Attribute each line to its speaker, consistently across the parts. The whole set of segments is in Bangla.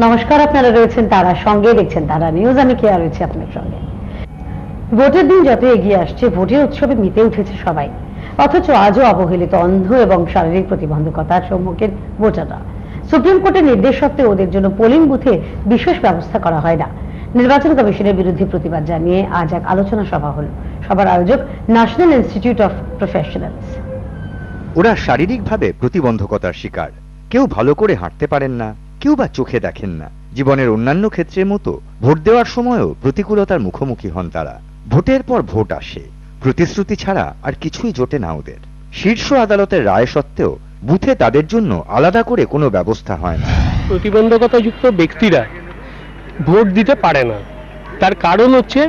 Speaker 1: নমস্কার, আপনারা রয়েছেন তারার সঙ্গে, দেখছেন তারা নিউজ। আমি কেয়া রয়েছে আপনার সঙ্গে। ভোটের দিন যত এগিয়ে আসছে, ভোটের উৎসবে মেতে উঠেছে সবাই, অথচ আজও অবহেলিত অন্ধ এবং শারীরিক প্রতিবন্ধকতার সম্মুখীন ভোটাররা। সুপ্রিম কোর্টের নির্দেশ সত্ত্বেও ওদের জন্য পোলিং বুথে বিশেষ ব্যবস্থা করা হয় না। নির্বাচন কমিশনের বিরুদ্ধে প্রতিবাদ জানিয়ে আজ এক আলোচনা সভা হল। সভার আয়োজক ন্যাশনাল ইনস্টিটিউট অফ প্রফেশনালস।
Speaker 2: ওরা শারীরিকভাবে প্রতিবন্ধকতার শিকার। কেউ ভালো করে হাঁটতে পারেন না, কেউ বা চোখে দেখেন না। জীবনের অন্যান্য ক্ষেত্রের মতো ভোট দেওয়ার সময়ও প্রতিকূলতার মুখোমুখি হন তারা। ভোটের পর ভোট আসে, প্রতিশ্রুতি ছাড়া আর কিছুই জোটে না ওদের। শীর্ষ আদালতের রায় সত্ত্বেও বুথে তাদের জন্য আলাদা করে কোনো ব্যবস্থা হয় না।
Speaker 3: প্রতিবন্ধকতাযুক্ত ব্যক্তিরা ভোট দিতে পারে না। তার কারণ হচ্ছে,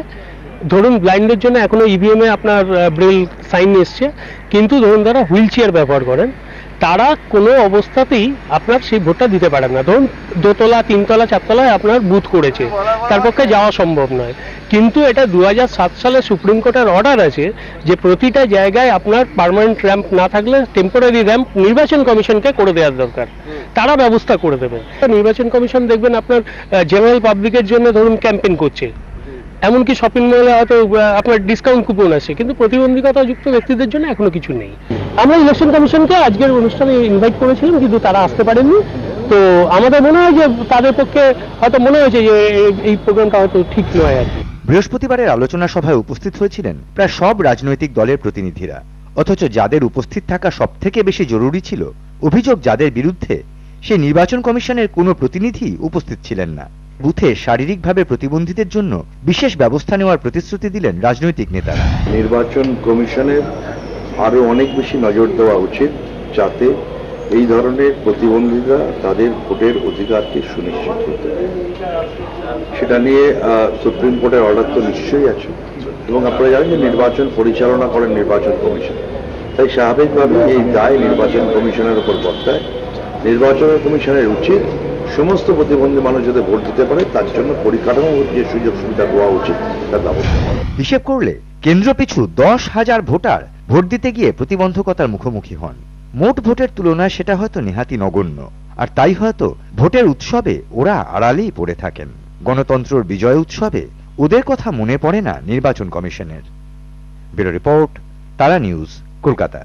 Speaker 3: ধরুন ব্লাইন্ডের জন্য এখনো ইভিএম এ আপনার ব্রেল সাইন এসছে, কিন্তু ধরুন তারা হুইল চেয়ার ব্যবহার করেন, তারা কোনো অবস্থাতেই আপনার সেই ভোটটা দিতে পারেন না। ধরুন দোতলা, তিনতলা, চারতলায় আপনার বুথ করেছে, তার পক্ষে যাওয়া সম্ভব নয়। কিন্তু এটা 2007 সালে সুপ্রিম কোর্টের অর্ডার আছে যে প্রতিটা জায়গায় আপনার পার্মানেন্ট র্যাম্প না থাকলে টেম্পোরারি র্যাম্প নির্বাচন কমিশনকে করে দেওয়ার দরকার, তারা ব্যবস্থা করে দেবে। নির্বাচন কমিশন দেখবেন আপনার জেনারেল পাবলিকের জন্য ধরুন ক্যাম্পেইন করছে, এমনকি শপিং মলে হয়তো আপনার ডিসকাউন্ট কুপন আছে, কিন্তু প্রতিবন্ধকতাযুক্ত ব্যক্তিদের জন্য এখনো কিছু নেই। আমরা ইলেকশন কমিশনকে আজকের অনুষ্ঠানে ইনভাইট করেছিলাম, কিন্তু তারা আসতে পারেননি। তো আমাদের মনে হয় যে তাদের পক্ষে হয়তো মনে হয়েছে যে এই প্রোগ্রামটা হয়তো ঠিক নয় আর কি।
Speaker 2: বৃহস্পতিবারের আলোচনা সভায় উপস্থিত হয়েছিলেন প্রায় সব রাজনৈতিক দলের প্রতিনিধিরা। অথচ যাদের উপস্থিত থাকা সবথেকে বেশি জরুরি ছিল, অভিযোগ যাদের বিরুদ্ধে, সেই নির্বাচন কমিশনের কোনো প্রতিনিধি উপস্থিত ছিলেন না। বুথে শারীরিকভাবে প্রতিবন্ধীদের জন্য বিশেষ ব্যবস্থা নেওয়ার প্রতিশ্রুতি দিলেন রাজনৈতিক নেতারা।
Speaker 4: নির্বাচন কমিশনের আরো অনেক বেশি নজর দেওয়া উচিত, যাতে এই ধরনের প্রতিবন্ধীরা তাদের ভোটের অধিকারকে সুনিশ্চিত করতে পারে। সেটা নিয়ে সুপ্রিম কোর্টের অর্ডার তো নিশ্চয়ই আছে, এবং আপনারা জানেন যে নির্বাচন পরিচালনা করেন নির্বাচন কমিশন। তাই স্বাভাবিকভাবে এই দায় নির্বাচন কমিশনের উপর বর্তায়। নির্বাচন কমিশনের উচিত সমস্ত প্রতিবন্ধী মানুষ যাতে ভোট দিতে পারে, তার জন্য পরিকাঠামো যে সুযোগ সুবিধা দেওয়া উচিত তার ব্যবস্থা করা।
Speaker 2: হিসেব করলে কেন্দ্র পিছু 10,000 ভোটার ভোট দিতে গিয়ে প্রতিবন্ধকতার মুখোমুখি হন। মোট ভোটের তুলনায় সেটা হয়তো নেহাতি নগণ্য, আর তাই হয়তো ভোটের উৎসবে ওরা আড়ালেই পড়ে থাকেন। গণতন্ত্রের বিজয় উৎসবে ওদের কথা মনে পড়ে না নির্বাচন কমিশনের। ব্যুরো রিপোর্ট, তারা নিউজ, কলকাতা।